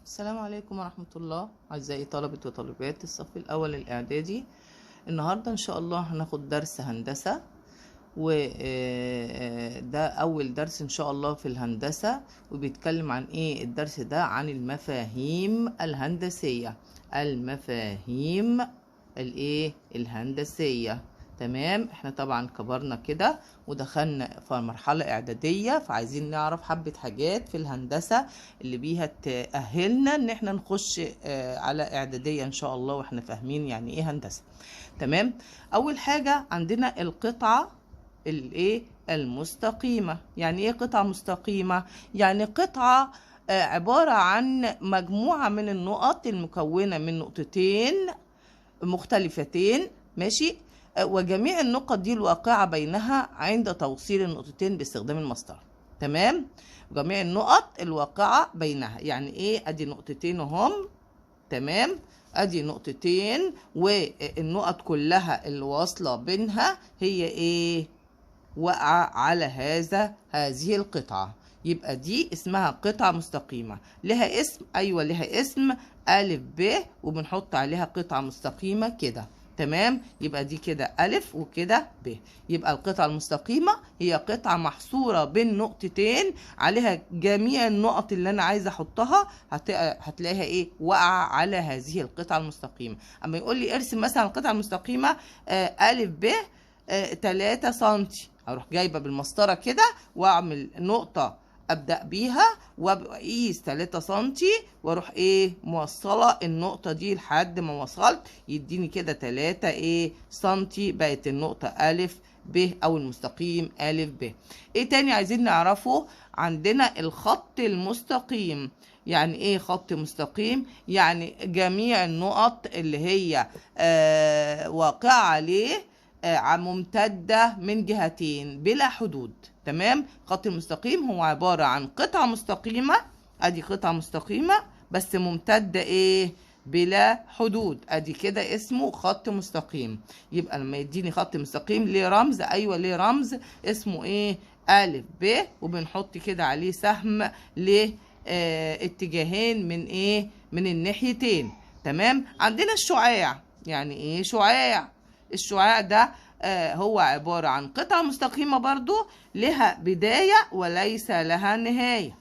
السلام عليكم ورحمة الله. أعزائي طلبة وطالبات الصف الأول الإعدادي، النهاردة إن شاء الله هناخد درس هندسة، وده أول درس إن شاء الله في الهندسة. وبيتكلم عن إيه الدرس ده؟ عن المفاهيم الهندسية. المفاهيم الهندسية. تمام. احنا طبعا كبرنا كده ودخلنا في مرحلة إعدادية، فعايزين نعرف حبة حاجات في الهندسة اللي بيها تأهلنا ان احنا نخش على إعدادية ان شاء الله واحنا فاهمين يعني ايه هندسة. تمام. اول حاجة عندنا القطعة المستقيمة. يعني ايه قطعة مستقيمة؟ يعني قطعة عبارة عن مجموعة من النقط المكونة من نقطتين مختلفتين، ماشي، وجميع النقط دي الواقعة بينها عند توصيل النقطتين باستخدام المسطرة. تمام. جميع النقط الواقعة بينها، يعني ايه؟ ادي نقطتين هم. تمام. ادي نقطتين والنقط كلها اللي واصلة بينها هي ايه؟ وقع على هذه القطعة. يبقى دي اسمها قطعة مستقيمة. لها اسم؟ ايوه لها اسم، ألف ب، وبنحط عليها قطعة مستقيمة كده. تمام. يبقى دي كده ألف وكده ب. يبقى القطعة المستقيمة هي قطعة محصورة بين نقطتين عليها جميع النقط اللي أنا عايزة أحطها، هتلاقيها إيه؟ وقع على هذه القطعة المستقيمة. أما يقول لي ارسم مثلا القطعة المستقيمة ألف ب 3 سنتي، اروح جايبه بالمسطره كده واعمل نقطه ابدا بيها واقيس 3 سنتي واروح ايه موصله النقطه دي لحد ما وصلت يديني كده 3 سنتي، بقت النقطه الف ب او المستقيم الف ب. ايه تاني عايزين نعرفه؟ عندنا الخط المستقيم. يعني ايه خط مستقيم؟ يعني جميع النقط اللي هي واقعة عليه ممتدة من جهتين بلا حدود. تمام. خط المستقيم هو عبارة عن قطعة مستقيمة، ادي قطعة مستقيمة بس ممتدة ايه؟ بلا حدود. ادي كده اسمه خط مستقيم. يبقى لما يديني خط مستقيم ليه رمز؟ ايوه ليه رمز، اسمه ايه؟ ألف ب، وبنحط كده عليه سهم ليه اتجاهين من ايه؟ من الناحيتين. تمام. عندنا الشعاع. يعني ايه شعاع؟ الشعاع ده هو عبارة عن قطعة مستقيمة برضو لها بداية وليس لها نهاية.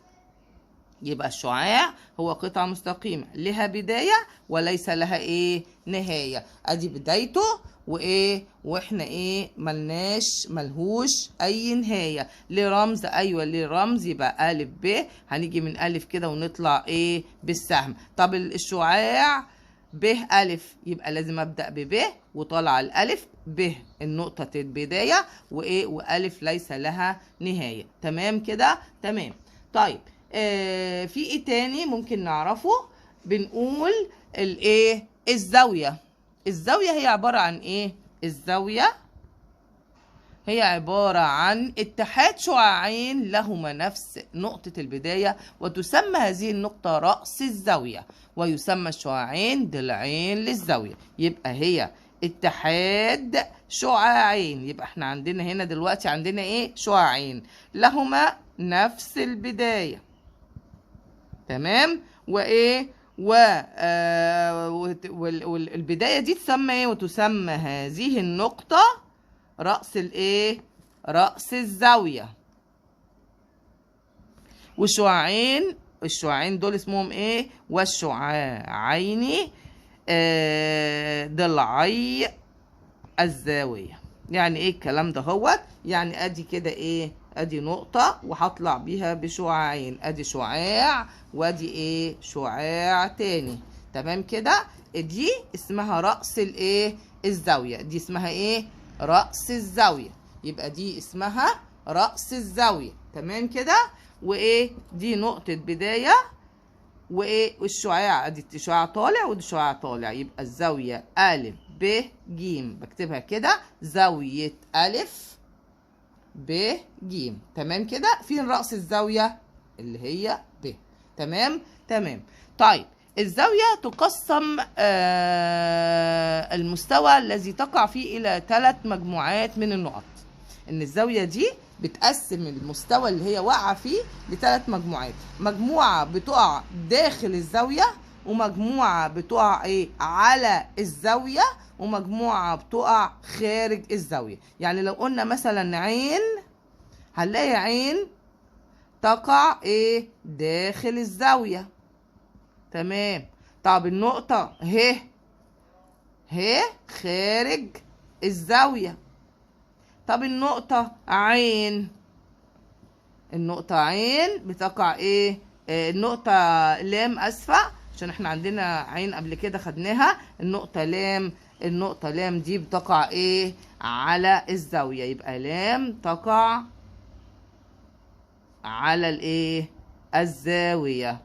يبقى الشعاع هو قطعة مستقيمة لها بداية وليس لها ايه؟ نهاية. ادي بدايته وايه؟ واحنا ايه؟ ملهوش اي نهاية. ليه رمز؟ ايوه ليه رمز. يبقى الف ب، هنيجي من الف كده ونطلع ايه؟ بالسهم. طب الشعاع ب ألف، يبقى لازم أبدأ بب وطالع الألف ب النقطة البداية وإيه؟ وألف ليس لها نهاية. تمام كده؟ تمام. طيب في إيه تاني ممكن نعرفه؟ بنقول الإيه؟ الزاوية. الزاوية هي عبارة عن إيه؟ الزاوية هي عبارة عن اتحاد شعاعين لهما نفس نقطة البداية، وتسمى هذه النقطة رأس الزاوية، ويسمى الشعاعين ضلعين للزاوية. يبقى هي اتحاد شعاعين. يبقى احنا عندنا هنا دلوقتي عندنا ايه؟ شعاعين لهما نفس البداية. تمام. وايه؟ والبداية دي تسمى ايه؟ وتسمى هذه النقطة رأس الايه؟ رأس الزاوية. الشعاعين دول اسمهم ايه؟ والشعاعين ضلعي الزاوية. يعني ايه الكلام ده؟ هو يعني ادي كده ايه؟ ادي نقطة وهطلع بيها بشعاعين، ادي شعاع وادي ايه؟ شعاع تاني. تمام كده. دي اسمها رأس الايه؟ الزاوية. دي اسمها ايه؟ رأس الزاوية. يبقى دي اسمها رأس الزاوية. تمام كده. وايه؟ دي نقطة بداية وايه؟ والشعاع ادي شعاع طالع ودي شعاع طالع، يبقى الزاوية ألف ب ج. بكتبها كده زاوية ألف ب ج. تمام كده. فين رأس الزاوية؟ اللي هي ب. تمام. تمام. طيب الزاوية تقسم المستوى الذي تقع فيه إلى 3 مجموعات من النقط. ان الزاوية دي بتقسم المستوى اللي هي واقعة فيه ل3 مجموعات، مجموعة بتقع داخل الزاوية، ومجموعة بتقع ايه على الزاوية، ومجموعة بتقع خارج الزاوية. يعني لو قلنا مثلا عين، هنلاقي عين تقع ايه داخل الزاوية. تمام. طب النقطة ه خارج الزاوية. طب النقطة عين، النقطة عين بتقع ايه النقطة لام، اسفة عشان احنا عندنا عين قبل كده خدناها. النقطة لام، النقطة لام دي بتقع ايه على الزاوية، يبقى لام تقع على الايه الزاوية.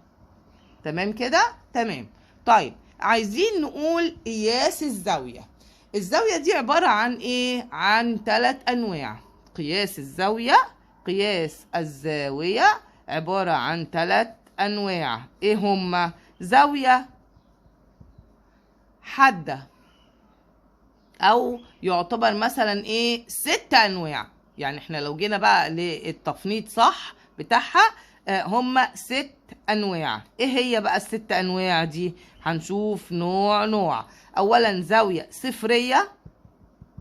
تمام كده؟ تمام. طيب عايزين نقول قياس الزاوية. الزاوية دي عبارة عن ايه؟ عن 3 انواع. قياس الزاوية، قياس الزاوية عبارة عن 3 انواع. ايه هما؟ زاوية حادة، او يعتبر مثلا ايه 6 انواع. يعني احنا لو جينا بقى للتفنيط صح بتاعها هما 6 انواع. ايه هي بقى ال6 انواع دي؟ هنشوف نوع. اولا زاوية صفرية.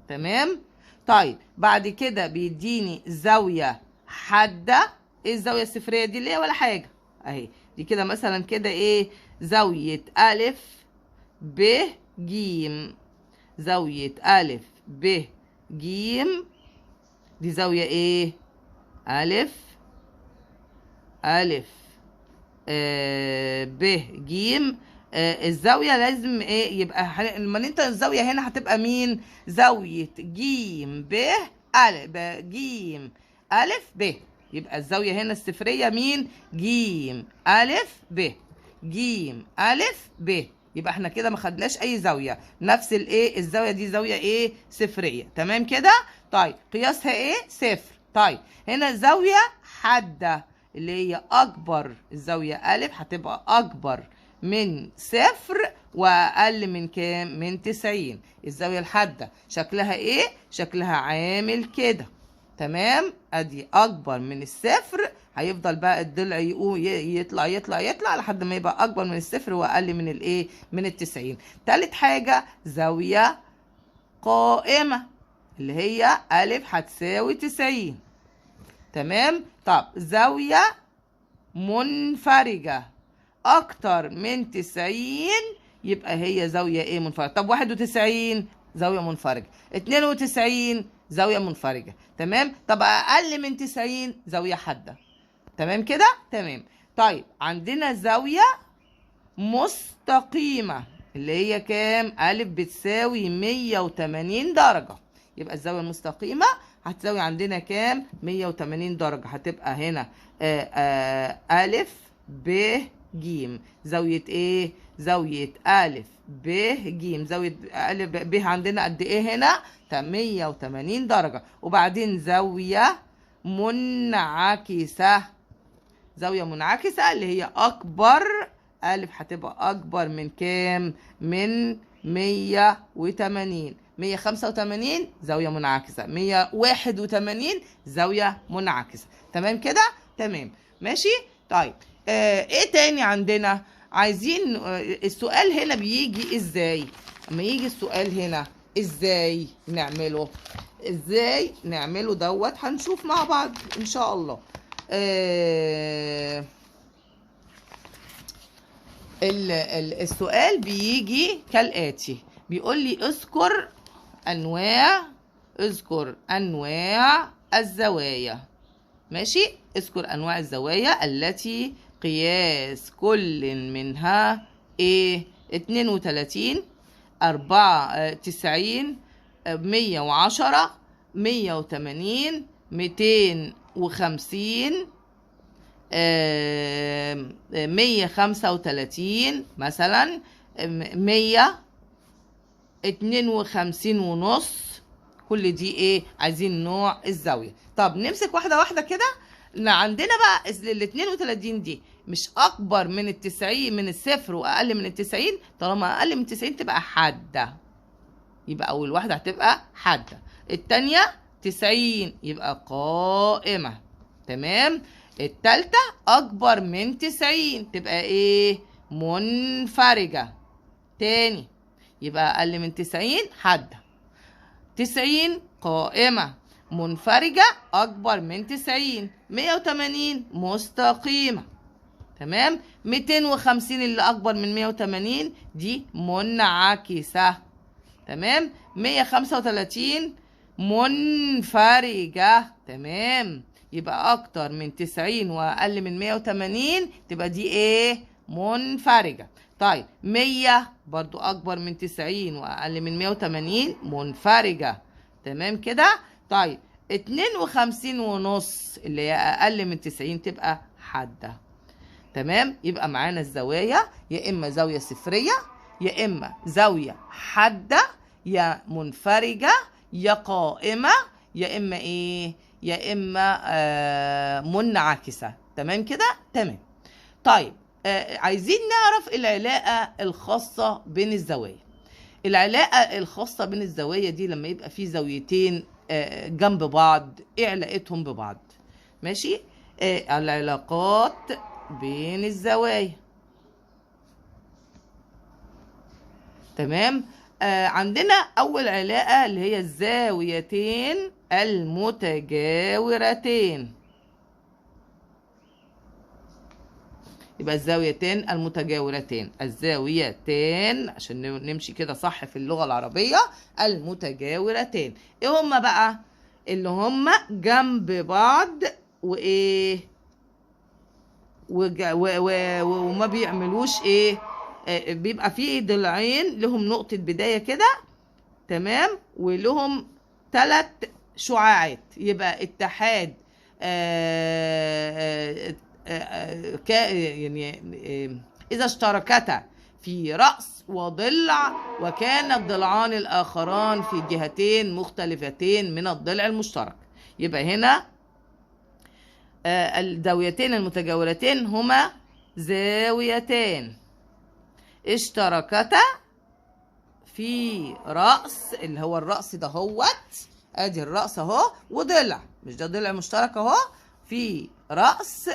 تمام. طيب بعد كده بيديني زاوية حادة. ايه الزاوية الصفرية دي؟ اللي هي ولا حاجة اهي، دي كده مثلا كده ايه زاوية ألف ب جيم. زاوية ألف ب جيم دي زاوية ايه؟ ألف ب جيم. الزاوية لازم ايه يبقى لما انت الزاوية هنا هتبقى مين؟ زاوية جيم ب جيم ألف ب. يبقى الزاوية هنا الصفرية مين؟ جيم ألف ب، جيم ألف ب. يبقى احنا كده ما خدناش اي زاوية، نفس الايه الزاوية دي زاوية ايه صفرية. تمام كده؟ طيب قياسها ايه؟ صفر. طيب هنا زاوية حادة اللي هي اكبر، الزاوية ألف هتبقى اكبر من صفر واقل من كام؟ من 90. الزاوية الحادة شكلها ايه؟ شكلها عامل كده. تمام. ادي اكبر من الصفر، هيفضل بقى الضلع يقوم يطلع لحد ما يبقى اكبر من الصفر واقل من الايه؟ من 90. تالت حاجة زاوية قائمة اللي هي ألف هتساوي 90. تمام. طب زاوية منفرجة أكتر من 90 يبقى هي زاوية إيه؟ منفرجة. طب 91 زاوية منفرجة، 92 زاوية منفرجة. تمام. طب أقل من 90 زاوية حادة. تمام كده؟ تمام. طيب عندنا زاوية مستقيمة اللي هي كام؟ ألف بتساوي 180 درجة. يبقى الزاوية المستقيمة هتساوي عندنا كام؟ 180 درجة. هتبقى هنا ألف ب جيم. زاوية ايه؟ زاوية ألف ب جيم. زاوية ألف ب عندنا قد ايه هنا؟ 180 درجة. وبعدين زاوية منعكسة. زاوية منعكسة اللي هي أكبر، ألف هتبقى أكبر من كام؟ من 180. 185 زاوية منعكسة، 181 زاوية منعكسة. تمام كده؟ تمام. ماشي؟ طيب ايه تاني عندنا؟ عايزين السؤال هنا بيجي ازاي؟ اما يجي السؤال هنا ازاي نعمله؟ ازاي نعمله دوت هنشوف مع بعض ان شاء الله. السؤال بيجي كالآتي، بيقول لي اذكر أنواع الزوايا. ماشي؟ اذكر أنواع الزوايا التي قياس كل منها ايه؟ 32 94 110 180 250 135 مثلا 152.5. كل دي ايه؟ عايزين نوع الزاوية. طب نمسك واحدة واحدة كده. عندنا بقى ال 32 دي مش اكبر من 90 من الصفر واقل من 90. طالما اقل من 90 تبقى حادة، يبقى اول واحدة هتبقى حادة، التانية 90 يبقى قائمة. تمام. التالتة أكبر من 90 تبقى إيه؟ منفرجة. تاني يبقى أقل من 90 حادة. 90 قائمة، منفرجة أكبر من 90. 180 مستقيمة. تمام. 250 اللي أكبر من 180 دي منعكسة. تمام. 135 منفرجة. تمام. يبقى أكتر من 90 وأقل من 180 تبقى دي إيه؟ منفرجة. طيب 100 برضو أكبر من 90 وأقل من 180 منفرجة. تمام كده. طيب 52 ونص اللي هي أقل من 90 تبقى حادة. تمام. يبقى معانا الزوايا يا إما زاوية صفرية يا إما زاوية حادة يا منفرجة يا قائمة يا إما إيه؟ يا إما منعكسة. تمام كده؟ تمام. طيب عايزين نعرف العلاقة الخاصة بين الزوايا. العلاقة الخاصة بين الزوايا دي لما يبقى في زاويتين جنب بعض، ايه علاقتهم ببعض؟ ماشي. العلاقات بين الزوايا. تمام. عندنا أول علاقة اللي هي الزاويتين المتجاورتين. يبقى الزاويتين المتجاورتين، الزاويتين عشان نمشي كده صح في اللغة العربية، المتجاورتين. ايه هما بقى؟ اللي هما جنب بعض وايه وما بيعملوش ايه، بيبقى فيه ضلعين لهم نقطة بداية كده. تمام. ولهم 3 شعاعات. يبقى اتحاد يعني إذا اشتركتا في رأس وضلع وكان الضلعان الآخران في جهتين مختلفتين من الضلع المشترك. يبقى هنا الزاويتين المتجاورتين هما زاويتين اشتركتا في رأس، اللي هو الرأس ده هوت، ادي الرأس اهو وضلع، مش ده ضلع مشترك اهو، في رأس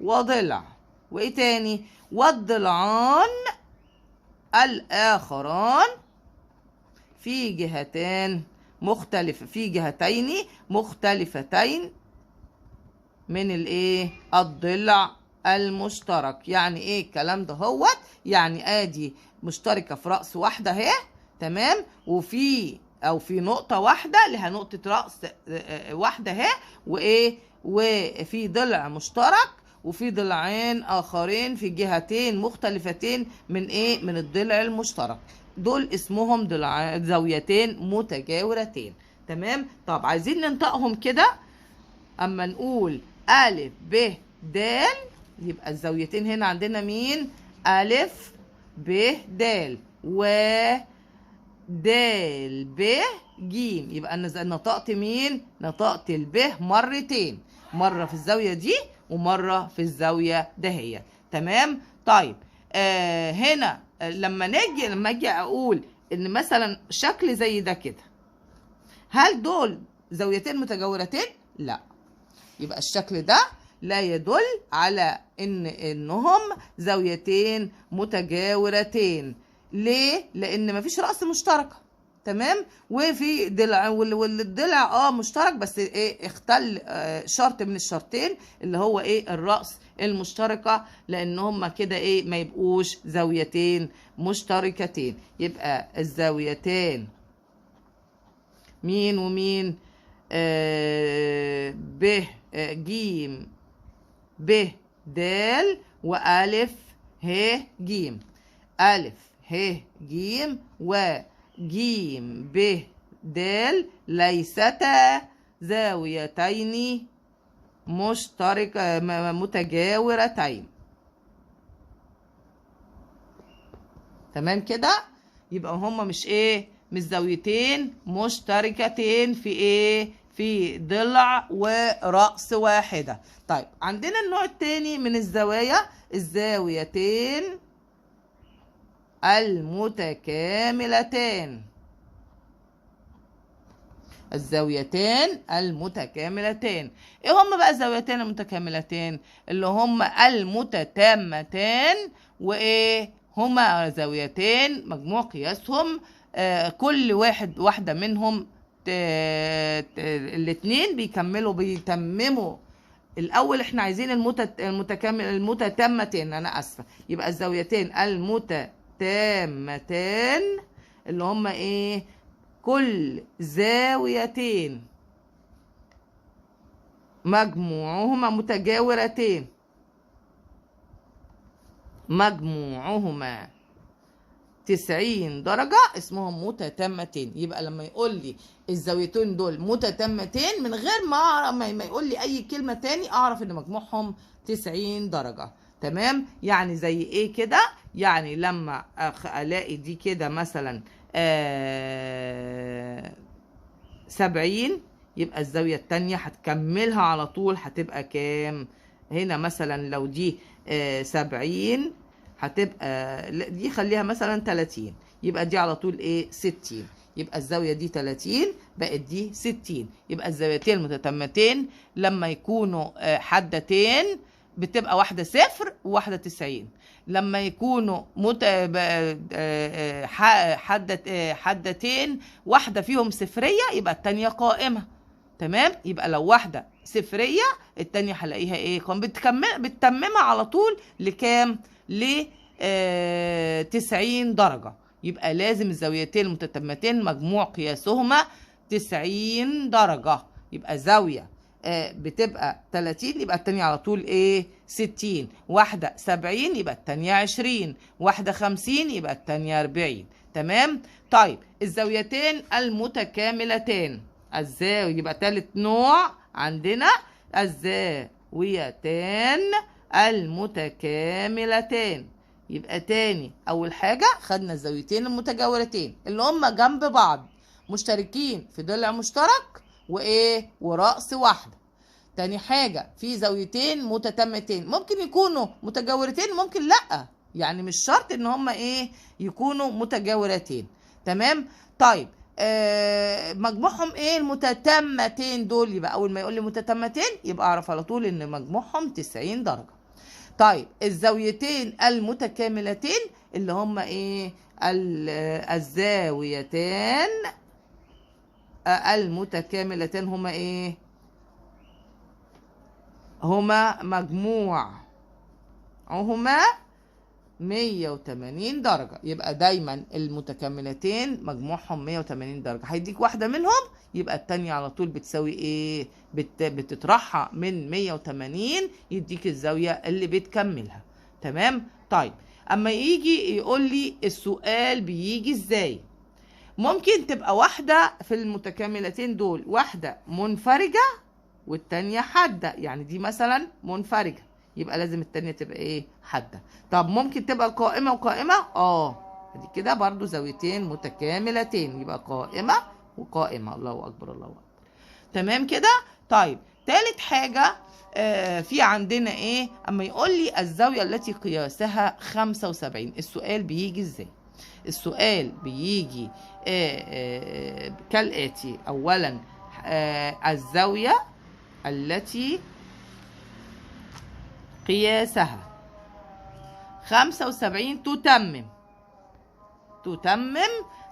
وضلع. وايه تاني؟ والضلعان الآخران في جهتين مختلفتين من الايه؟ الضلع المشترك. يعني ايه الكلام ده هوت؟ يعني ادي مشتركة في رأس واحدة اهي. تمام. في نقطة واحدة لها نقطة رأس واحدة اهي، وايه؟ وفي ضلع مشترك وفي ضلعين آخرين في جهتين مختلفتين من ايه؟ من الضلع المشترك. دول اسمهم زاويتين متجاورتين. تمام. طب عايزين ننطقهم كده. اما نقول أ ب د يبقى الزاويتين هنا عندنا مين؟ أ ب د و د ب ج. يبقى نطقت مين؟ نطقت الب مرتين، مرة في الزاوية دي ومرة في الزاوية دهية. تمام. طيب هنا لما اجي اقول ان مثلا شكل زي ده كده، هل دول زاويتين متجاورتين؟ لا. يبقى الشكل ده لا يدل على انهم زاويتين متجاورتين. ليه؟ لان مفيش رأس مشتركة. تمام. وفي ضلع، والضلع مشترك بس ايه؟ اختل شرط من الشرطين اللي هو ايه؟ الرأس المشتركة، لان هما كده ايه؟ ما يبقوش زاويتين مشتركتين. يبقى الزاويتين مين ومين؟ ب ج ب د وألف ه ج. ألف ه ج وج ب د ليستا زاويتين متجاورتين. تمام كده. يبقى هما مش ايه؟ مش زاويتين مشتركتين في ايه؟ في ضلع ورأس واحدة. طيب عندنا النوع التاني من الزوايا، الزاويتين المتكاملتان. الزاويتان المتكاملتان. ايه هم بقى الزاويتان المتكاملتان؟ اللي هم المتتامتان، وايه هما زاويتين مجموع قياسهم كل واحدة منهم الاتنين بيتمموا. الاول احنا عايزين المتتامتين، انا اسفة. يبقى الزاويتين المتتامتان اللي هما ايه؟ كل زاويتين مجموعهما متجاورتين، مجموعهما 90 درجة اسمهم متتامتين. يبقى لما يقول لي الزاويتين دول متتامتين من غير ما يقول لي أي كلمة تاني أعرف إن مجموعهم 90 درجة. تمام؟ يعني زي إيه كده؟ يعني لما ألاقي دي كده مثلا 70، يبقى الزاوية التانية هتكملها على طول، هتبقى كام؟ هنا مثلا لو دي 70 هتبقى دي خليها مثلا 30، يبقى دي على طول ايه؟ 60. يبقى الزاوية دي 30 بقت دي 60. يبقى الزاويتين المتتامتين لما يكونوا حدتين بتبقى واحدة 0 وواحدة 90. لما يكونوا حدتين واحدة فيهم صفرية يبقى التانية قائمة. تمام؟ يبقى لو واحدة صفرية التانية هلاقيها ايه؟ بتتممها على طول لكام؟ ل 90 درجة. يبقى لازم الزاويتين المتتامتين مجموع قياسهما 90 درجة. يبقى زاوية بتبقى 30 يبقى التانية على طول ايه؟ 60. واحدة 70 يبقى التانية 20. واحدة 50 يبقى التانية 40. تمام؟ طيب الزاويتين المتكاملتان، الزاوية يبقى تالت نوع عندنا الزاويتان المتكاملتان. يبقى تاني أول حاجة خدنا الزاويتين المتجاورتين اللي هما جنب بعض مشتركين في ضلع مشترك وإيه؟ ورأس واحدة. تاني حاجة في زاويتين متتامتين ممكن يكونوا متجاورتين ممكن لأ، يعني مش شرط إن هما إيه؟ يكونوا متجاورتين. تمام؟ طيب مجموعهم ايه المتتامتين دول؟ يبقى اول ما يقول لي متتامتين يبقى اعرف على طول ان مجموعهم 90 درجة. طيب الزاويتين المتكاملتين اللي هم ايه؟ الزاويتان المتكاملتان هما ايه؟ هما مجموعهما 180 درجة. يبقى دايما المتكاملتين مجموعهم 180 درجة. هيديك واحدة منهم يبقى التانية على طول بتساوي ايه؟ بتطرحها من 180 يديك الزاوية اللي بتكملها. تمام؟ طيب اما يجي يقول لي السؤال بيجي ازاي؟ ممكن تبقى واحدة في المتكاملتين دول واحدة منفرجة والتانية حادة، يعني دي مثلا منفرجة يبقى لازم التانية تبقى ايه؟ حادة. طب ممكن تبقى قائمة وقائمة؟ دي كده برضو زاويتين متكاملتين، يبقى قائمة وقائمة. الله أكبر الله أكبر. تمام كده؟ طيب تالت حاجة في عندنا ايه؟ اما يقول لي الزاوية التي قياسها 75 السؤال بيجي ازاي؟ السؤال بيجي كالآتي. اولا الزاوية التي قياسها 75 تتمم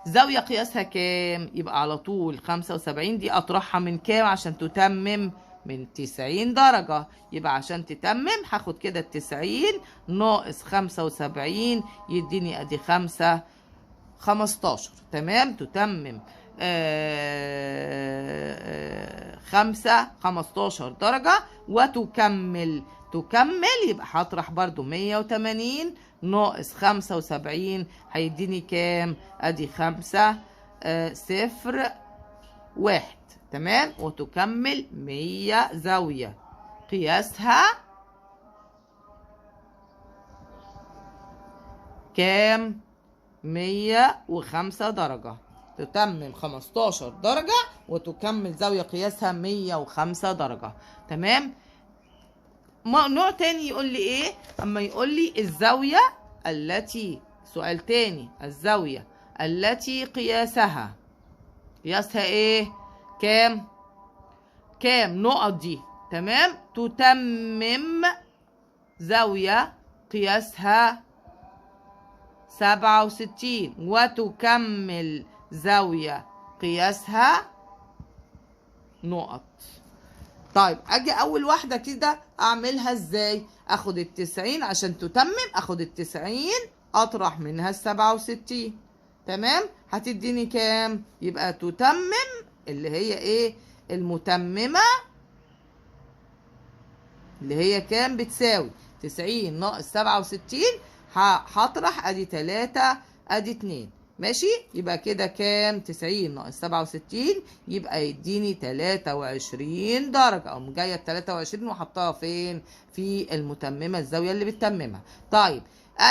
زاوية قياسها كام؟ يبقى على طول 75 دي أطرحها من كام عشان تتمم؟ من 90 درجة. يبقى عشان تتمم هاخد كده 90 ناقص 75 يديني أدي 15. تمام؟ تتمم 15 درجة وتكمل. يبقى هطرح برضو 180 ناقص 75 هيديني كام؟ ادي 5 0 1. تمام؟ وتكمل 100 زاوية قياسها كام؟ 105 درجة. تتمم 15 درجة وتكمل زاوية قياسها 105 درجة. تمام؟ نوع تاني يقول لي ايه؟ اما يقول لي الزاوية التي، سؤال تاني، الزاوية التي قياسها ايه؟ كام نقط دي. تمام. تتمم زاوية قياسها 67 وتكمل زاوية قياسها نقط. طيب اجي اول واحدة كده اعملها ازاي؟ اخد ال90 عشان تتمم، اخد ال90 اطرح منها ال67. تمام. هتديني كام؟ يبقى تتمم اللي هي ايه؟ المتممة اللي هي كام؟ بتساوي 90 ناقص 67. هطرح ادي 3 ادي 2. ماشي. يبقى كده كام؟ 90 ناقص 67 يبقى يديني 23 درجة. أقوم جاية ال 23 وحطها فين؟ في المتممة، الزاوية اللي بتتممها. طيب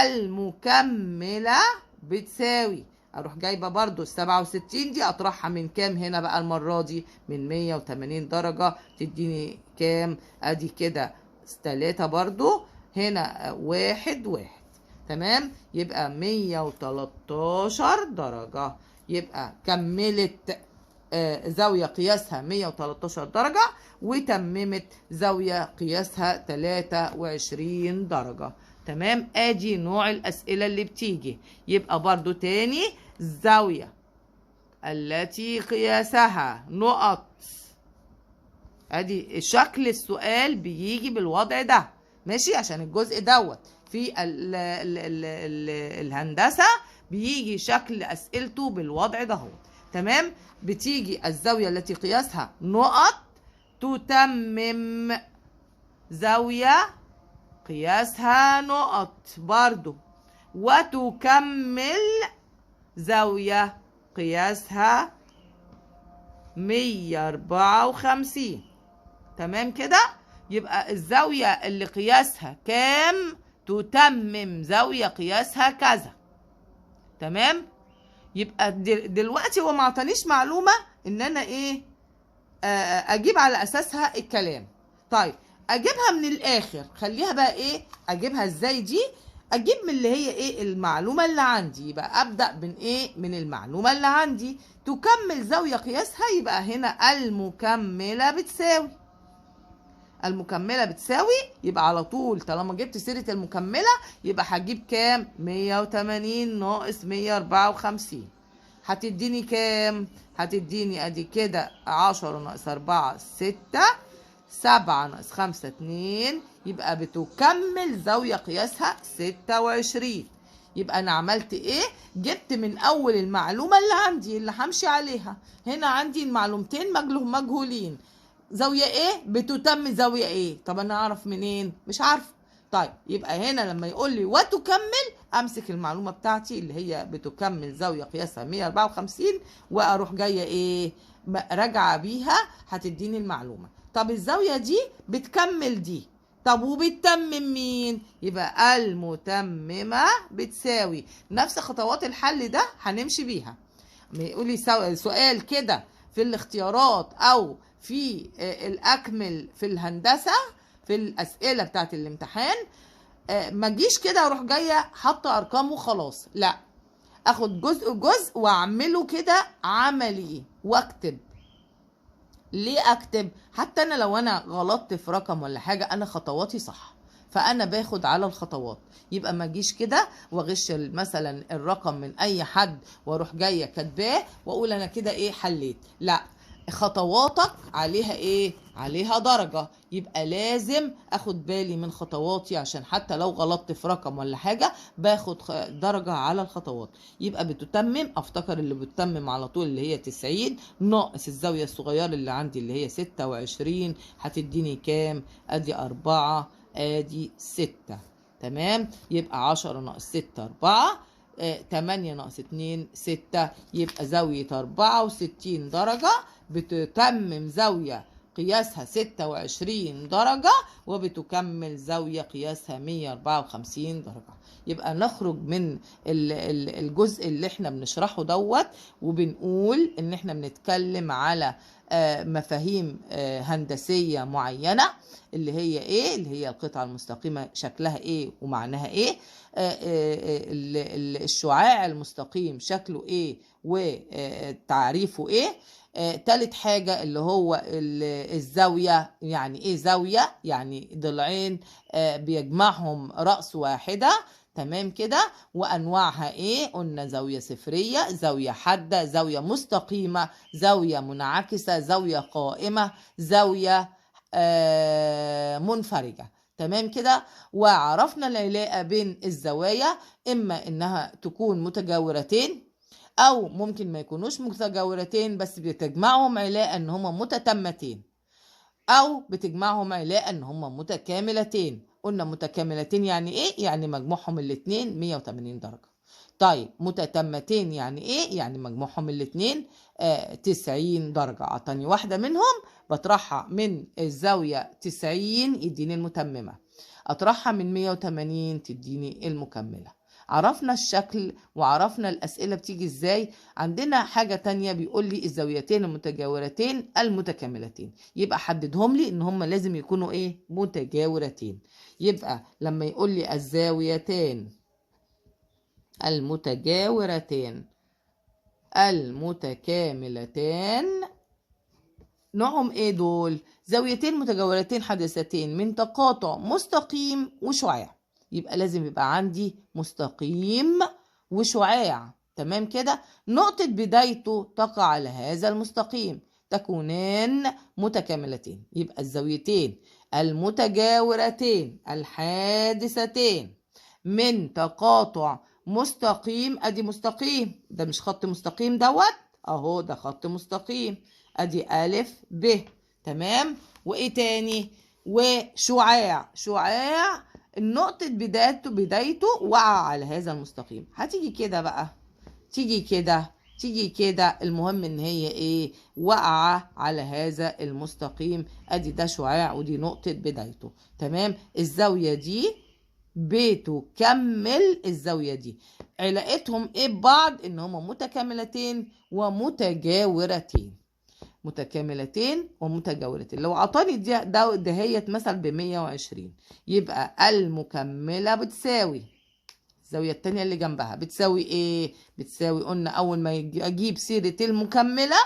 المكملة بتساوي، اروح جايبه برضو ال 67 دي اطرحها من كام هنا بقى المره دي؟ من 180 درجه. تديني كام؟ ادي كده 3 برضو هنا 1 تمام. يبقى 113 درجه. يبقى كملت زاويه قياسها 113 درجه وتممت زاويه قياسها 23 درجه. تمام. ادي نوع الاسئله اللي بتيجي. يبقى برضو تاني، الزاويه التي قياسها نقط. ادي شكل السؤال بيجي بالوضع ده. ماشي. عشان الجزء دوت في الهندسه بيجي شكل اسئلته بالوضع ده هو. تمام. بتيجي الزاويه التي قياسها نقط تتمم زاويه قياسها نقط برضو وتكمل زاوية قياسها 154. تمام كده. يبقى الزاوية اللي قياسها كام تتمم زاوية قياسها كذا. تمام. يبقى دلوقتي هو ما عطانيش معلومة ان انا ايه اجيب على اساسها الكلام. طيب اجيبها من الاخر. خليها بقى ايه اجيبها ازاي دي؟ اجيب من اللي هي ايه المعلومه اللي عندي. يبقى ابدا من ايه؟ من المعلومه اللي عندي. تكمل زاويه قياسها، يبقى هنا المكمله بتساوي. المكمله بتساوي يبقى على طول طالما جبت سيره المكمله يبقى هجيب كام؟ 180 ناقص 154. هتديني كام؟ هتديني ادي كده 10 ناقص 4 6، 7 ناقص 5 2. يبقى بتكمل زاوية قياسها 26. يبقى أنا عملت إيه؟ جبت من أول المعلومة اللي عندي اللي همشي عليها. هنا عندي المعلومتين مجهولين. زاوية إيه؟ بتتم زاوية إيه؟ طب أنا أعرف منين؟ مش عارفة. طيب يبقى هنا لما يقول لي وتكمل امسك المعلومه بتاعتي اللي هي بتكمل زاويه قياسها 154 واروح جايه ايه راجعه بيها هتديني المعلومه. طب الزاويه دي بتكمل دي. طب وبتتمم مين؟ يبقى المتممه بتساوي نفس خطوات الحل ده هنمشي بيها. يقول لي سؤال كده في الاختيارات او في الاكمل في الهندسه في الاسئله بتاعت الامتحان، ما جيش كده اروح جايه حاطه ارقام وخلاص. لا، اخد جزء واعمله كده عملي واكتب. ليه اكتب؟ حتى انا لو انا غلطت في رقم ولا حاجه انا خطواتي صح، فانا باخد على الخطوات. يبقى ما اجيش كده واغش مثلا الرقم من اي حد واروح جايه كاتباه واقول انا كده ايه حليت. لا، خطواتك عليها ايه؟ عليها درجة. يبقى لازم اخد بالي من خطواتي عشان حتى لو غلطت في رقم ولا حاجة باخد درجة على الخطوات. يبقى بتتمم، افتكر اللي بتتمم على طول اللي هي 90 ناقص الزاوية الصغيرة اللي عندي اللي هي 26. هتديني كام؟ ادي 4 ادي 6. تمام. يبقى 10 ناقص 6 4، 8 ناقص 2 6. يبقى زاوية 64 درجة بتتمم زاوية قياسها 26 درجة وبتكمل زاوية قياسها 154 درجة. يبقى نخرج من الجزء اللي احنا بنشرحه دوت وبنقول ان احنا بنتكلم على مفاهيم هندسية معينة اللي هي ايه؟ اللي هي القطعة المستقيمة شكلها ايه ومعناها ايه، الشعاع المستقيم شكله ايه وتعريفه ايه، تالت حاجة اللي هو الزاوية. يعني ايه زاوية؟ يعني ضلعين بيجمعهم رأس واحدة. تمام كده. وأنواعها ايه؟ قلنا زاوية صفرية، زاوية حادة، زاوية مستقيمة، زاوية منعكسة، زاوية قائمة، زاوية منفرجة. تمام كده. وعرفنا العلاقة بين الزوايا، إما إنها تكون متجاورتين أو ممكن ما يكونوش متجاورتين بس بتجمعهم علاقة إن هما متتمتين، أو بتجمعهم علاقة إن هما متكاملتين. قلنا متكاملتين يعني إيه؟ يعني مجموعهم الاتنين 180 درجة. طيب متتمتين يعني إيه؟ يعني مجموعهم الاتنين 90 درجة. أعطاني واحدة منهم بطرحها من الزاوية 90 يديني المتممة، أطرحها من 180 تديني المكملة. عرفنا الشكل وعرفنا الأسئلة بتيجي إزاي. عندنا حاجة تانية بيقول لي الزاويتين المتجاورتين المتكاملتين، يبقى حددهم لي إن هم لازم يكونوا إيه؟ متجاورتين. يبقى لما يقول لي الزاويتان المتجاورتان المتكاملتان نوعهم ايه دول؟ زاويتين متجاورتين حادثتين من تقاطع مستقيم وشعاع. يبقى لازم يبقى عندي مستقيم وشعاع. تمام كده. نقطة بدايته تقع على هذا المستقيم، تكونان متكاملتين. يبقى الزاويتين المتجاورتين الحادثتين من تقاطع مستقيم. ادي مستقيم، ده مش خط مستقيم دوت اهو، ده خط مستقيم. ادي الف ب. تمام. وايه تاني؟ وشعاع. شعاع النقطة بدايته وقع على هذا المستقيم. هتيجي كده بقى، تيجي كده، تيجي كده، المهم ان هي ايه؟ وقع على هذا المستقيم. ادي ده شعاع ودي نقطة بدايته. تمام. الزاوية دي بتكمل الزاوية دي. علاقتهم ايه ببعض؟ ان هما متكاملتين ومتجاورتين. متكاملتين ومتجاورتين. لو عطاني دهيت مثلا ب120، يبقى المكملة بتساوي الزاوية التانية اللي جنبها بتساوي ايه؟ بتساوي، قلنا اول ما اجيب سيرة المكملة،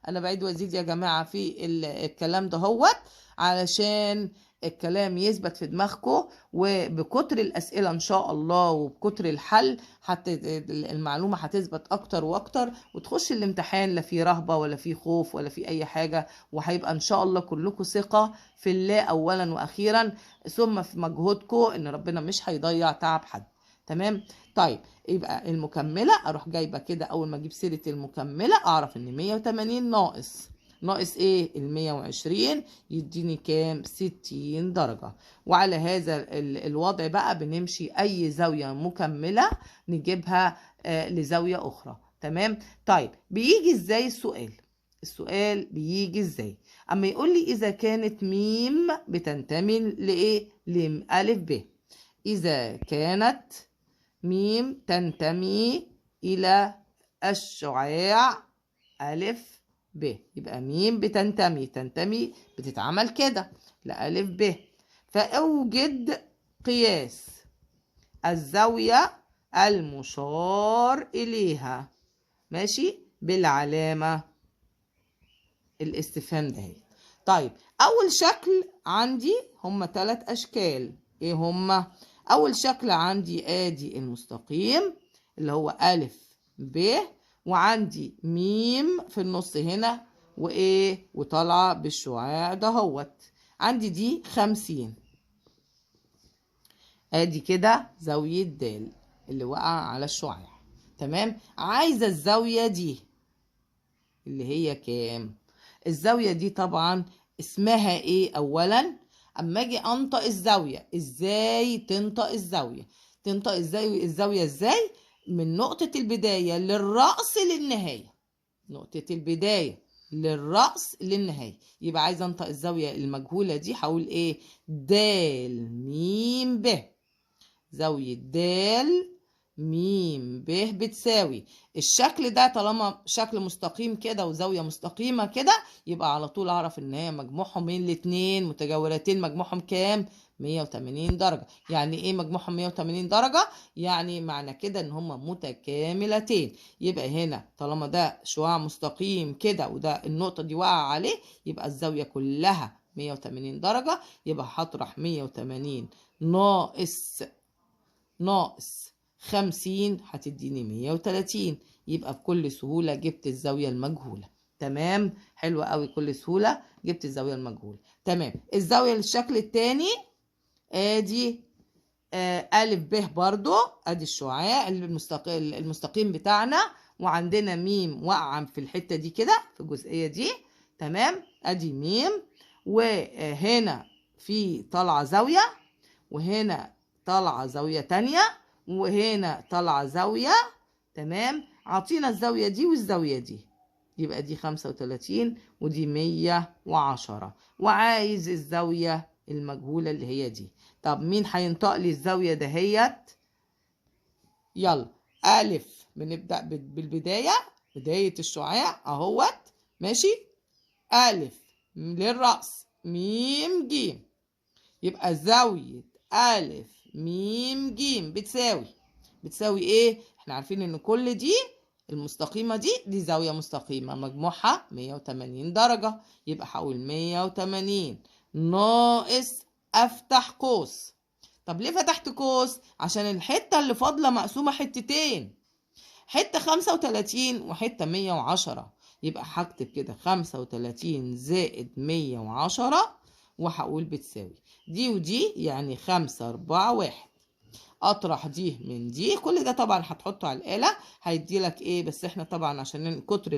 انا بعيد وازيد يا جماعة في الكلام ده هوت علشان الكلام يثبت في دماغكم، وبكتر الأسئلة إن شاء الله وبكتر الحل حتى المعلومة هتثبت أكتر وأكتر، وتخش الامتحان لا في رهبة ولا في خوف ولا في أي حاجة، وهيبقى إن شاء الله كلكم ثقة في الله أولا وأخيرا، ثم في مجهودكم إن ربنا مش هيضيع تعب حد. تمام. طيب يبقى المكملة أروح جايبة كده، أول ما أجيب سيرة المكملة أعرف إن 180 ناقص ايه؟ 120 يديني كام؟ 60 درجة. وعلى هذا الوضع بقى بنمشي اي زاوية مكملة نجيبها لزاوية اخرى. تمام. طيب بيجي ازاي السؤال بيجي ازاي؟ اما يقول لي اذا كانت ميم بتنتمي لايه؟ لألف ب. اذا كانت ميم تنتمي الى الشعاع ألف ب، يبقى ميم تنتمي بتتعمل كده لألف ب. فأوجد قياس الزاوية المشار إليها، ماشي، بالعلامة الاستفهام ده. طيب أول شكل عندي هما 3 أشكال. إيه هما؟ أول شكل عندي آدي المستقيم اللي هو ألف ب، وعندي ميم في النص هنا وايه وطالعه بالشعاع دهوت. عندي دي 50. ادي كده زاويه د اللي وقع على الشعاع. تمام. عايزه الزاويه دي اللي هي كام؟ الزاويه دي طبعا اسمها ايه؟ اولا اما اجي انطق الزاويه، ازاي تنطق الزاويه؟ تنطق ازاي الزاويه؟ ازاي؟ من نقطة البداية للرأس للنهاية. نقطة البداية للرأس للنهاية. يبقى عايزة انطق الزاوية المجهولة دي هقول ايه؟ د م ب. زاوية د م ب بتساوي الشكل ده. طالما شكل مستقيم كده وزاوية مستقيمة كده، يبقى على طول اعرف ان هي مجموعهم من الاتنين متجاورتين مجموعهم كام؟ 180 درجة. يعني ايه مجموعهم 180 درجة؟ يعني معنى كده ان هما متكاملتين. يبقى هنا طالما ده شعاع مستقيم كده وده النقطة دي واقعة عليه، يبقى الزاوية كلها 180 درجة. يبقى هطرح 180 ناقص 50 هتديني 130. يبقى بكل سهولة جبت الزاوية المجهولة. تمام، حلوة قوي، كل سهولة جبت الزاوية المجهولة. تمام، الزاوية للشكل التاني ادي ألف ب برضو، ادي الشعاع المستقيم بتاعنا، وعندنا ميم واقعة في الحتة دي كده في الجزئية دي. تمام، ادي ميم، وهنا في طالعة زاوية، وهنا طالعة زاوية تانية، وهنا طالعة زاوية. تمام، عطينا الزاوية دي والزاوية دي، يبقى دي 35 ودي 110، وعايز الزاوية المجهولة اللي هي دي. طب مين هينطق لي الزاوية دهيت؟ يلا، ألف بنبدأ بالبداية، بداية الشعاع اهوت. ماشي، ألف للرأس، ميم جيم، يبقى زاوية ألف ميم جيم بتساوي ايه؟ احنا عارفين ان كل دي المستقيمة دي زاوية مستقيمة مجموعها 180 درجة. يبقى هقول 180 ناقص افتح قوس. طب ليه فتحت قوس؟ عشان الحتة اللي فاضلة مقسومة حتتين، حتة 35 وحتة 110. يبقى هكتب كده 35 زائد 110، وهقول بتساوي دي ودي، يعني 5 4 1. اطرح دي من دي، كل ده طبعا هتحطه على الآلة هيدي لك ايه، بس احنا طبعا عشان كتر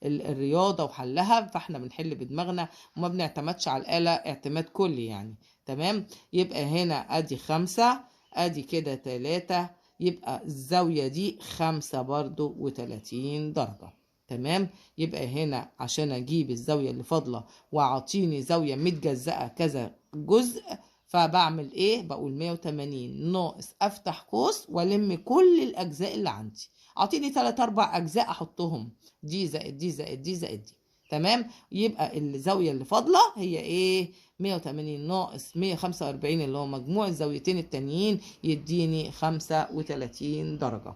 الرياضة وحلها فاحنا بنحل بدماغنا وما بنعتمدش على الآلة اعتماد كلي يعني. تمام، يبقى هنا ادي 5، ادي كده 3، يبقى الزاوية دي 5 برضو و30 درجة. تمام، يبقى هنا عشان اجيب الزاوية اللي فاضلة واعطيني زاوية متجزأة كذا جزء، فبعمل ايه؟ بقول 180 ناقص افتح قوس والم كل الاجزاء اللي عندي، اعطيني 3 4 اجزاء احطهم، دي زائد دي زائد دي زائد دي. تمام، يبقى الزاويه اللي فاضله هي ايه؟ 180 ناقص 145 اللي هو مجموع الزاويتين التانيين يديني 35 درجه.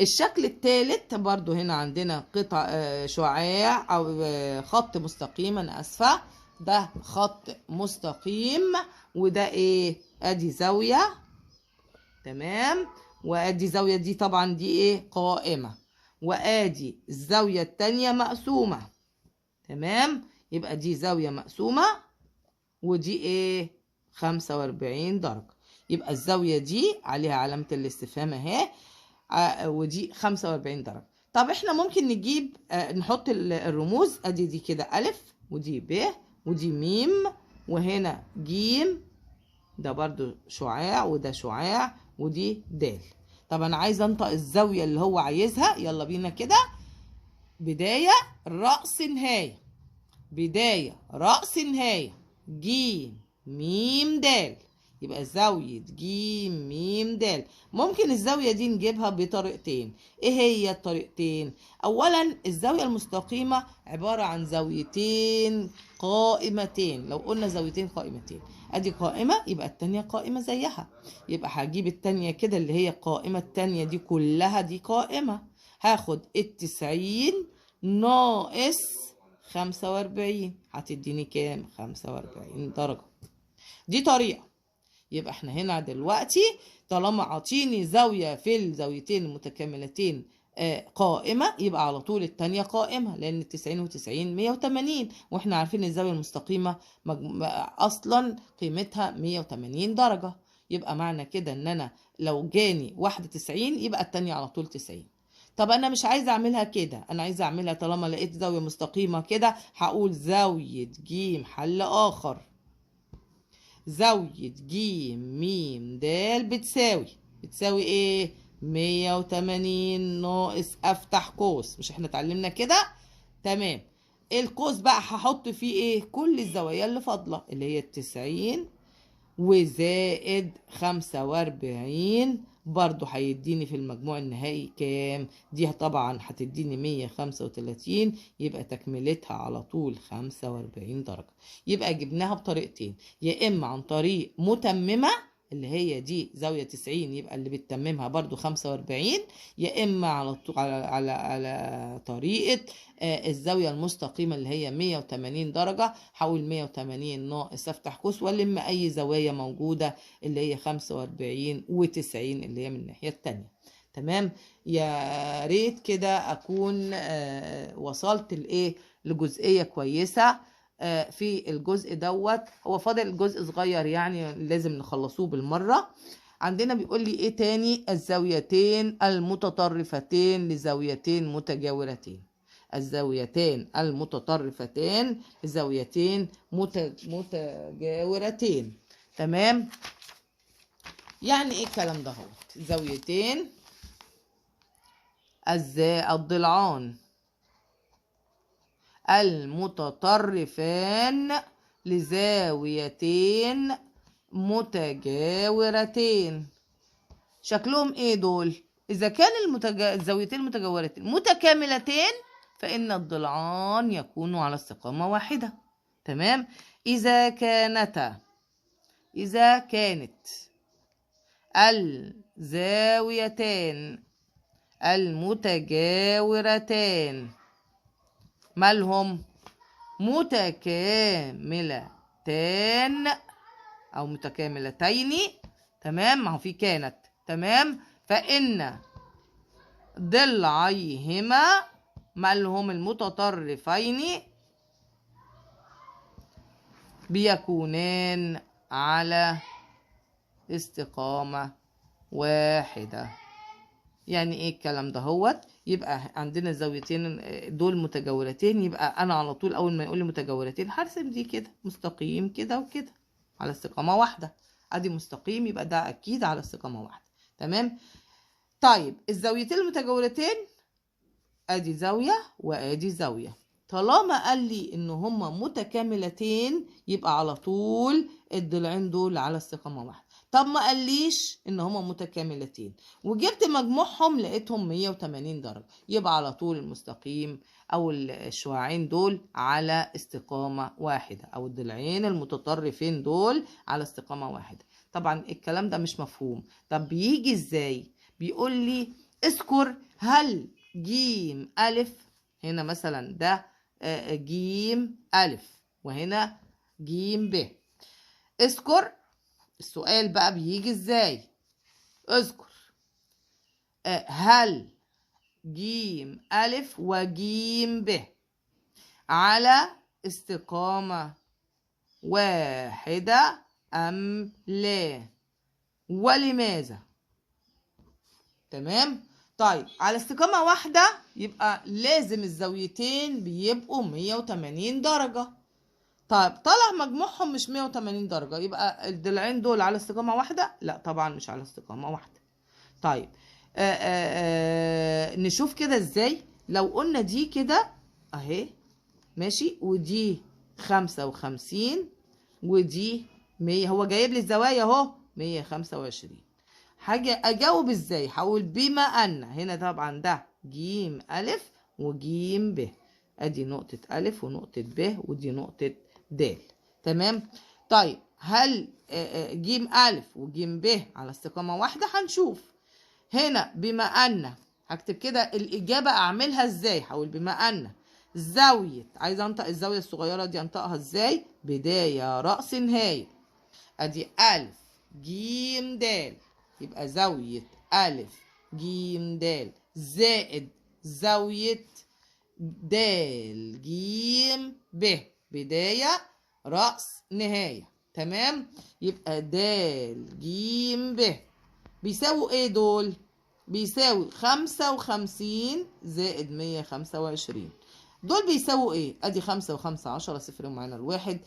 الشكل الثالث برضو هنا عندنا قطع شعاع او خط مستقيم، انا اسفه، ده خط مستقيم وده ايه؟ ادي زاوية. تمام، وادي زاوية دي طبعا دي ايه؟ قائمة، وادي الزاوية التانية مقسومة. تمام، يبقى دي زاوية مقسومة ودي ايه؟ 45 درجة. يبقى الزاوية دي عليها علامة الاستفهام اهي، ودي 45 درجة. طب احنا ممكن نجيب نحط الرموز، ادي دي كده ألف ودي ب ودي ميم وهنا جيم، ده برضو شعاع وده شعاع ودي دال. طب انا عايزه انطق الزاويه اللي هو عايزها، يلا بينا كده. بدايه رأس نهايه، بدايه رأس نهايه، جيم ميم دال، يبقى زاوية جيم ميم دال. ممكن الزاوية دي نجيبها بطريقتين. ايه هي الطريقتين؟ اولا الزاوية المستقيمة عبارة عن زاويتين قائمتين. لو قلنا زاويتين قائمتين، ادي قائمة يبقى التانية قائمة زيها، يبقى هجيب التانية كده اللي هي القائمة التانية دي كلها دي قائمة، هاخد 90 ناقص 45 هتديني كام؟ 45 درجة. دي طريقة. يبقى احنا هنا دلوقتي طالما عاطيني زاوية في الزاويتين المتكاملتين قائمة، يبقى على طول التانية قائمة، لأن 90 و90 180، واحنا عارفين الزاوية المستقيمة أصلا قيمتها 180 درجة. يبقى معنى كده ان انا لو جاني واحدة 90 يبقى التانية على طول 90. طب انا مش عايزه اعملها كده، انا عايزه اعملها طالما لقيت زاوية مستقيمة كده هقول زاوية ج حل اخر، زاوية ج م د بتساوي ايه؟ 180 ناقص افتح قوس، مش احنا اتعلمنا كده؟ تمام، القوس بقى هحط فيه ايه؟ كل الزوايا اللي فاضلة اللي هي 90 وزائد 45 برضو هيديني في المجموع النهائي كام؟ دي طبعا هتديني 135، يبقى تكملتها على طول 45 درجة. يبقى جبناها بطريقتين، يا إما عن طريق متممة اللي هي دي زاوية 90، يبقى اللي بتتممها برضو 45، يا إما على طريقة الزاوية المستقيمة اللي هي 180 درجة. حول 180 ناقص افتح قوس والم أي زوايا موجودة اللي هي 45 و90 اللي هي من الناحية التانية. تمام. يا ريت كده أكون وصلت لجزئية كويسة في الجزء دوت. هو فاضل جزء صغير يعني لازم نخلصوه بالمرة. عندنا بيقول لي ايه تاني؟ الزاويتين المتطرفتين لزاويتين متجاورتين. الزاويتين المتطرفتين لزاويتين متجاورتين. تمام. يعني ايه الكلام ده؟ هو زاويتين الضلعان المتطرفان لزاويتين متجاورتين. شكلهم ايه دول؟ اذا كان الزاويتين المتجاورتين متكاملتين فان الضلعان يكون على استقامة واحدة. تمام. اذا كانت الزاويتان المتجاورتان مالهم؟ متكاملتان او متكاملتين. تمام. ما هو في كانت. تمام. فإن ضلعيهما مالهم؟ المتطرفين بيكونان على استقامة واحدة. يعني ايه الكلام ده؟ هو يبقى عندنا الزاويتين دول متجاورتين، يبقى انا على طول اول ما يقول لي متجاورتين هرسم دي كده مستقيم كده وكده على استقامة واحدة. ادي مستقيم يبقى ده اكيد على استقامة واحدة. تمام. طيب الزاويتين المتجاورتين ادي زاوية وادي زاوية. طالما قال لي ان هما متكاملتين يبقى على طول الضلعين دول على استقامة واحدة. طب ما قاليش ان هما متكاملتين وجبت مجموعهم لقيتهم 180 درجة، يبقى على طول المستقيم او الشعاعين دول على استقامة واحدة، او الضلعين المتطرفين دول على استقامة واحدة. طبعا الكلام ده مش مفهوم. طب بيجي ازاي؟ بيقول لي اذكر هل جيم ألف، هنا مثلا ده جيم ألف وهنا جيم ب. اذكر. السؤال بقى بيجي ازاي؟ اذكر هل جيم ألف وجيم ب على استقامة واحدة أم لا، ولماذا؟ تمام. طيب على استقامة واحدة يبقى لازم الزاويتين بيبقوا 180 درجة. طيب طلع مجموعهم مش 180 درجة، يبقى الضلعين دول على استقامة واحدة؟ لا طبعا مش على استقامة واحدة. طيب نشوف كده ازاي. لو قلنا دي كده اهي ماشي، ودي 55 ودي 100، هو جايب لي الزوايا اهو 125. حاجة اجاوب ازاي؟ هقول بما ان هنا طبعا ده جيم الف وجيم ب، ادي نقطة الف ونقطة ب ودي نقطة د. تمام. طيب هل جيم الف وجيم ب على استقامة واحدة؟ هنشوف هنا. بما ان هكتب كده الاجابة اعملها ازاي؟ هقول بما ان زاوية، عايز انطق الزاوية الصغيرة دي انطقها ازاي؟ بداية رأس نهاية. ادي الف جيم د، يبقى زاوية ألف جيم د زائد زاوية د جيم ب، بداية رأس نهاية. تمام. يبقى د جيم ب بيساووا ايه دول؟ بيساوي 55 زائد 125. دول بيساووا ايه؟ ادي 5 و5 10 صفر معانا الواحد،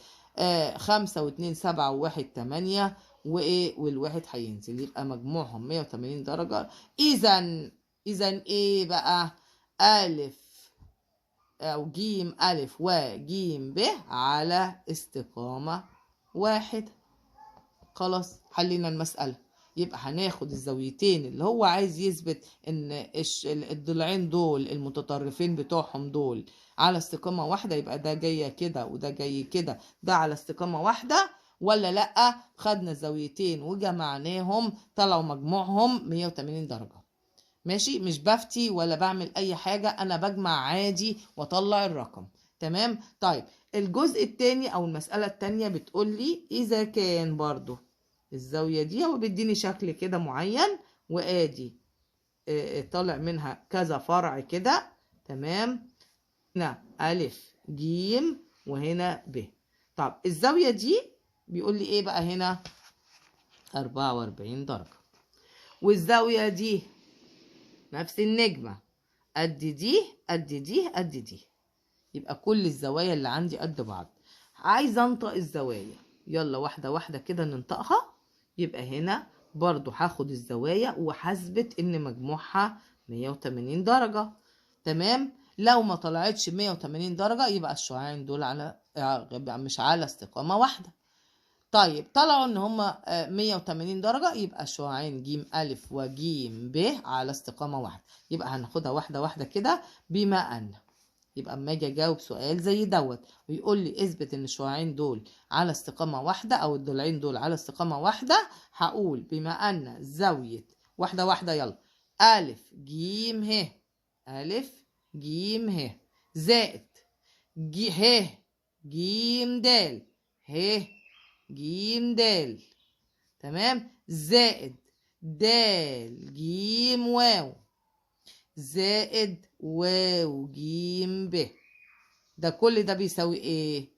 5 و2 7 و1 8 وايه والواحد هينزل، يبقى مجموعهم 180 درجة. اذا ايه بقى؟ الف او جيم الف وجيم ب على استقامة واحدة. خلاص حلينا المسألة. يبقى هناخد الزاويتين اللي هو عايز يثبت ان الضلعين دول المتطرفين بتوعهم دول على استقامة واحدة، يبقى ده جاي كده وده جاي كده، ده على استقامة واحدة ولا لأ. خدنا الزاويتين وجمعناهم طلعوا مجموعهم 180 درجة. ماشي، مش بفتي ولا بعمل اي حاجة، انا بجمع عادي واطلع الرقم. تمام. طيب الجزء التاني او المسألة التانية بتقول لي اذا كان برضو الزاوية دي هو بيديني شكل كده معين، وادي طالع منها كذا فرع كده. تمام. هنا ألف جيم وهنا ب. طب الزاوية دي بيقول لي ايه بقى هنا؟ 44 درجة. والزاوية دي نفس النجمة، قد دي قد دي قد دي، يبقى كل الزوايا اللي عندي قد بعض. عايزة انطق الزوايا، يلا واحدة واحدة كده ننطقها. يبقى هنا برضو هاخد الزوايا وحسبت ان مجموعها 180 درجة. تمام. لو ما طلعتش 180 درجة يبقى الشعاعين دول مش على استقامة واحدة. طيب طلعوا ان هما 180 درجة، يبقى شعاعين ج أ وج ب على استقامة واحدة. يبقى هناخدها واحدة واحدة كده. بما ان، يبقى اما اجي اجاوب سؤال زي دوت ويقول لي اثبت ان الشعاعين دول على استقامة واحدة او الضلعين دول على استقامة واحدة، هقول بما ان زاوية، واحدة واحدة يلا، أ ج ه، أ ج ه زائد ه ج د ه جيم دال. تمام. زائد دال جيم واو زائد واو جيم ب. ده كل ده بيساوي ايه؟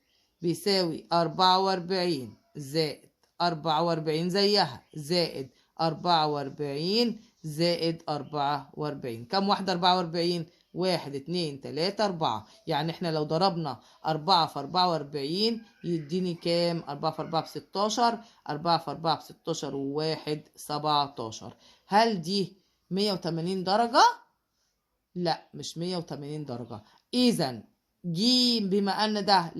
بيساوي 44 زائد 44 زيها زائد 44 زائد 44. كم واحدة 44؟ 1 2 3 4. يعني احنا لو ضربنا 4 في 44 يديني كام؟ 4 في 4 ب16، 4 في 4 ب16 و1 17. هل دي 180 درجة؟ لا مش 180 درجة. إذا ج بما أن ده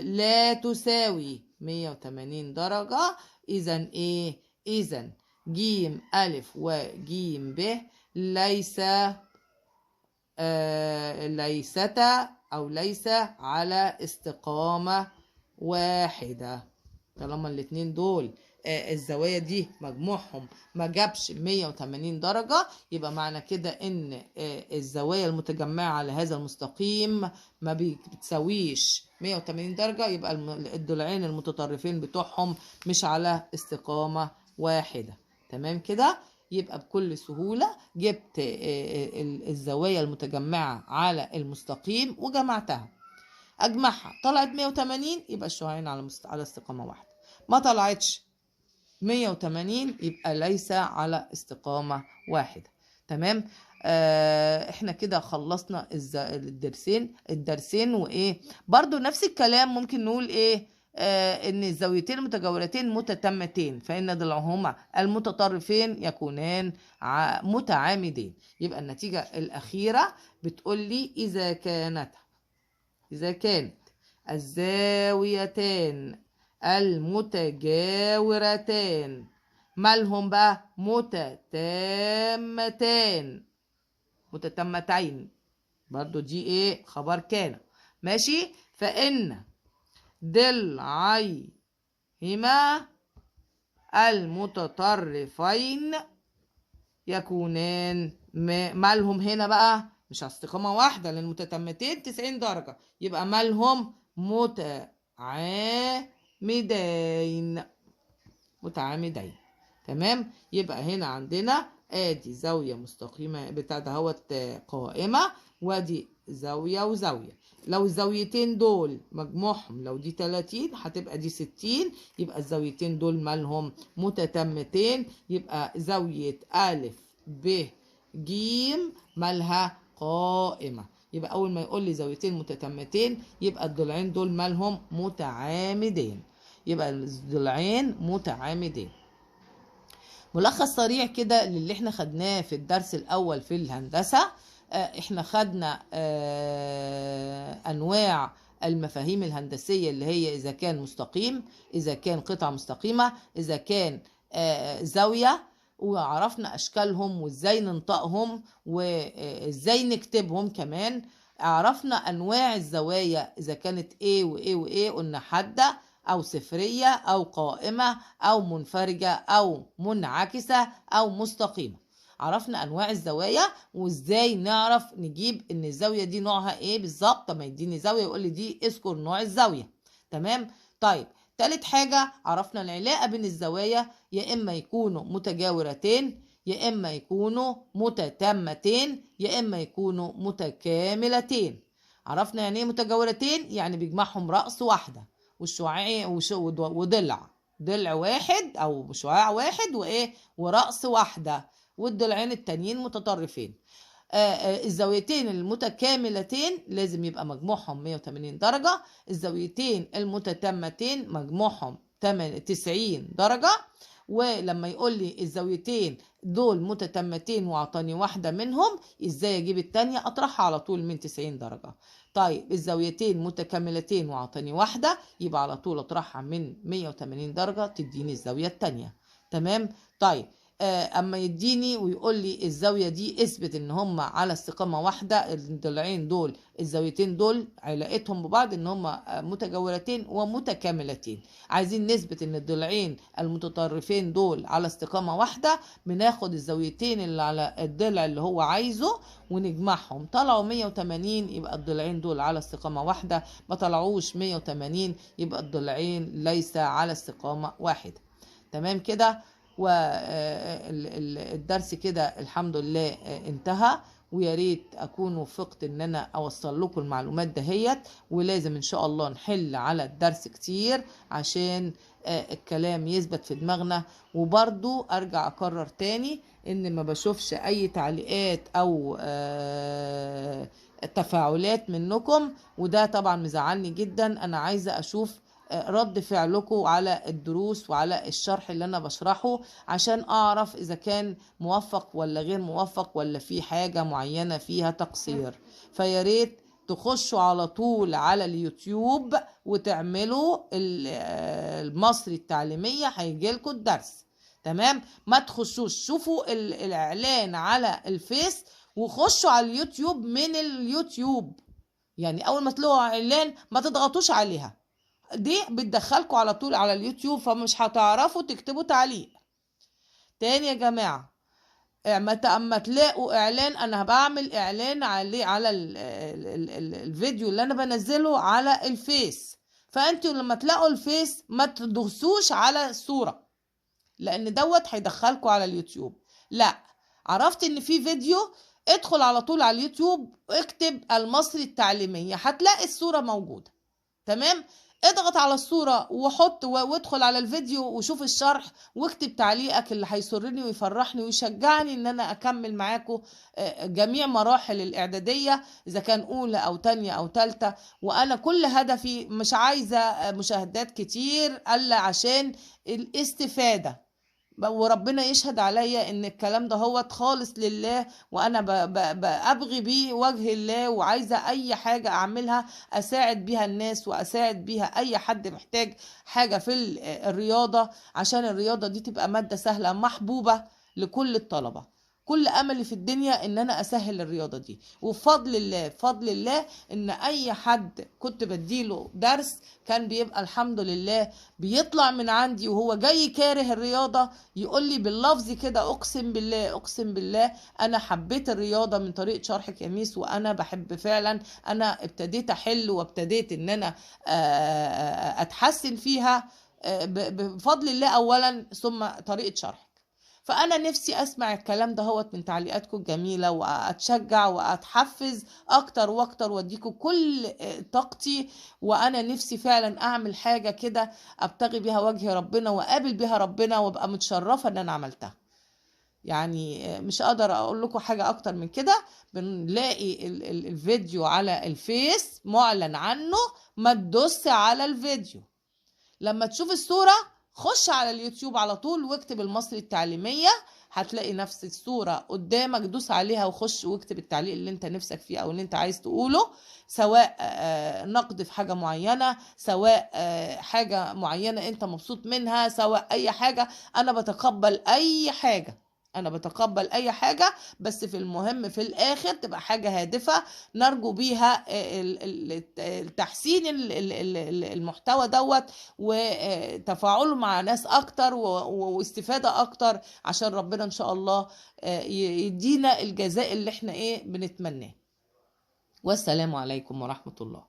لا تساوي 180 درجة، إذا إيه؟ إذا ج أ وج ب ليستا أو ليس على استقامة واحدة. طالما الاتنين دول الزوايا دي مجموعهم ما جابش 180 درجة، يبقى معنى كده ان الزوايا المتجمعة على هذا المستقيم ما بتساويش 180 درجة، يبقى الضلعين المتطرفين بتوعهم مش على استقامة واحدة. تمام كده. يبقى بكل سهولة جبت الزوايا المتجمعة على المستقيم وجمعتها. اجمعها طلعت 180 يبقى الشعاعين على استقامة واحدة. ما طلعتش 180 يبقى ليس على استقامة واحدة. تمام. احنا كده خلصنا الدرسين وايه. برضو نفس الكلام ممكن نقول ايه؟ ان الزاويتين المتجاورتين متتمتين فان ضلعهما المتطرفين يكونان متعامدين. يبقى النتيجة الأخيرة بتقول لي إذا كانت الزاويتان المتجاورتان مالهم بقى؟ متتمتين. برضو دي ايه؟ خبر كان. ماشي. فإن ضلعيهما المتطرفين يكونان مالهم هنا بقى؟ مش على استقامة واحدة لأن متتمتين 90 درجة، يبقى مالهم متعامدين. تمام. يبقى هنا عندنا ادي زاوية مستقيمة بتاع دهوت قائمة، وادي زاوية وزاوية. لو الزاويتين دول مجموعهم لو دي 30 هتبقى دي 60، يبقى الزاويتين دول مالهم متتمتين. يبقى زاوية أ ب ج مالها قائمة. يبقى أول ما يقول لي زاويتين متتمتين يبقى الضلعين دول مالهم متعامدين. يبقى الضلعين متعامدين. ملخص سريع كده للي احنا خدناه في الدرس الأول في الهندسة. احنا خدنا أنواع المفاهيم الهندسية اللي هي إذا كان مستقيم، إذا كان قطعة مستقيمة، إذا كان زاوية، وعرفنا اشكالهم وازاي ننطقهم وازاي نكتبهم كمان. عرفنا انواع الزوايا اذا كانت ايه وايه وايه، قلنا حادة او صفرية او قائمة او منفرجة او منعكسة او مستقيمة. عرفنا انواع الزوايا وازاي نعرف نجيب ان الزاوية دي نوعها ايه بالظبط. ما يديني زاوية يقول لي دي اذكر نوع الزاوية. تمام. طيب تالت حاجة عرفنا العلاقة بين الزوايا، يا إما يكونوا متجاورتين، يا إما يكونوا متتامتين، يا إما يكونوا متكاملتين. عرفنا يعني إيه متجاورتين؟ يعني بيجمعهم رأس واحدة والشعاع وضلع، ضلع واحد أو شعاع واحد وإيه ورأس واحدة، والضلعين التانيين متطرفين. الزاويتين المتكاملتين لازم يبقى مجموعهم 180 درجة. الزاويتين المتتامتين مجموعهم 90 درجة. ولما يقول لي الزاويتين دول متتامتين واعطاني واحدة منهم، ازاي اجيب التانية؟ اطرحها على طول من 90 درجة. طيب الزاويتين متكاملتين واعطاني واحدة، يبقى على طول اطرحها من 180 درجة تديني الزاوية التانية. تمام. طيب اما يديني ويقول لي الزاويه دي اثبت ان هم على استقامه واحده، الضلعين دول الزاويتين دول علاقتهم ببعض ان هم متجاورتين ومتكاملتين. عايزين نثبت ان الضلعين المتطرفين دول على استقامه واحده، بناخد الزاويتين اللي على الضلع اللي هو عايزه ونجمعهم. طلعوا 180 يبقى الضلعين دول على استقامه واحده، ما طلعوش 180 يبقى الضلعين ليس على استقامه واحده. تمام كده. والدرس كده الحمد لله انتهى، ويا ريت اكون وفقت ان انا اوصل لكم المعلومات دهيت. ولازم ان شاء الله نحل على الدرس كتير عشان الكلام يثبت في دماغنا. وبرضو ارجع اكرر تاني ان ما بشوفش اي تعليقات او تفاعلات منكم، وده طبعا مزعلني جدا. انا عايزة اشوف رد فعلكم على الدروس وعلى الشرح اللي انا بشرحه، عشان اعرف اذا كان موفق ولا غير موفق، ولا في حاجة معينة فيها تقصير. فيا ريت تخشوا على طول على اليوتيوب وتعملوا المصري التعليمية، هيجيلكوا الدرس. تمام. ما تخشوش شوفوا الاعلان على الفيس وخشوا على اليوتيوب من اليوتيوب. يعني اول ما تلاقوا اعلان ما تضغطوش عليها، دي بتدخلكوا على طول على اليوتيوب، فمش هتعرفوا تكتبوا تعليق. تاني يا جماعة، اما تلاقوا اعلان، انا بعمل اعلان عليه على الفيديو اللي انا بنزله على الفيس، فانتوا لما تلاقوا الفيس ما تدوسوش على الصورة، لان دوت هيدخلكوا على اليوتيوب. لا، عرفت ان في فيديو، ادخل على طول على اليوتيوب اكتب المصري التعليمية هتلاقي الصورة موجودة. تمام. اضغط على الصورة وحط وادخل على الفيديو وشوف الشرح واكتب تعليقك اللي هيسرني ويفرحني ويشجعني ان انا اكمل معاكم جميع مراحل الاعدادية، اذا كان اولى او تانية او تالتة. وانا كل هدفي مش عايزة مشاهدات كتير الا عشان الاستفادة، وربنا يشهد عليا ان الكلام ده هو خالص لله، وانا بأبغي بيه وجه الله، وعايزة اي حاجة اعملها اساعد بيها الناس واساعد بيها اي حد محتاج حاجة في الرياضة، عشان الرياضة دي تبقى مادة سهلة محبوبة لكل الطلبة. كل املي في الدنيا ان انا اسهل الرياضة دي، وبفضل الله بفضل الله ان اي حد كنت بديله درس كان بيبقى الحمد لله بيطلع من عندي وهو جاي كاره الرياضة، يقول لي باللفظ كده اقسم بالله اقسم بالله انا حبيت الرياضة من طريقة شرحك يا ميس، وانا بحب فعلا، انا ابتديت احل وابتديت ان انا اتحسن فيها بفضل الله اولا ثم طريقة شرحك. فأنا نفسي أسمع الكلام ده هو من تعليقاتكم الجميلة، وأتشجع وأتحفز أكتر وأكتر وأديكم كل طاقتي. وأنا نفسي فعلا أعمل حاجة كده أبتغي بيها وجه ربنا وأقابل بيها ربنا وأبقى متشرفة أن أنا عملتها. يعني مش قادر أقول لكم حاجة أكتر من كده. بنلاقي الفيديو على الفيس معلن عنه، ما تدوس على الفيديو. لما تشوف الصورة خش على اليوتيوب على طول واكتب المصري التعليمية، هتلاقي نفس الصورة قدامك، دوس عليها وخش واكتب التعليق اللي انت نفسك فيه او اللي انت عايز تقوله، سواء نقد في حاجة معينة، سواء حاجة معينة انت مبسوط منها، سواء اي حاجة. انا بتقبل اي حاجة، انا بتقبل اي حاجة، بس في المهم في الاخر تبقى حاجة هادفة نرجو بيها تحسين المحتوى دوت، وتفاعله مع ناس اكتر واستفادة اكتر، عشان ربنا ان شاء الله يدينا الجزاء اللي احنا بنتمناه. والسلام عليكم ورحمة الله.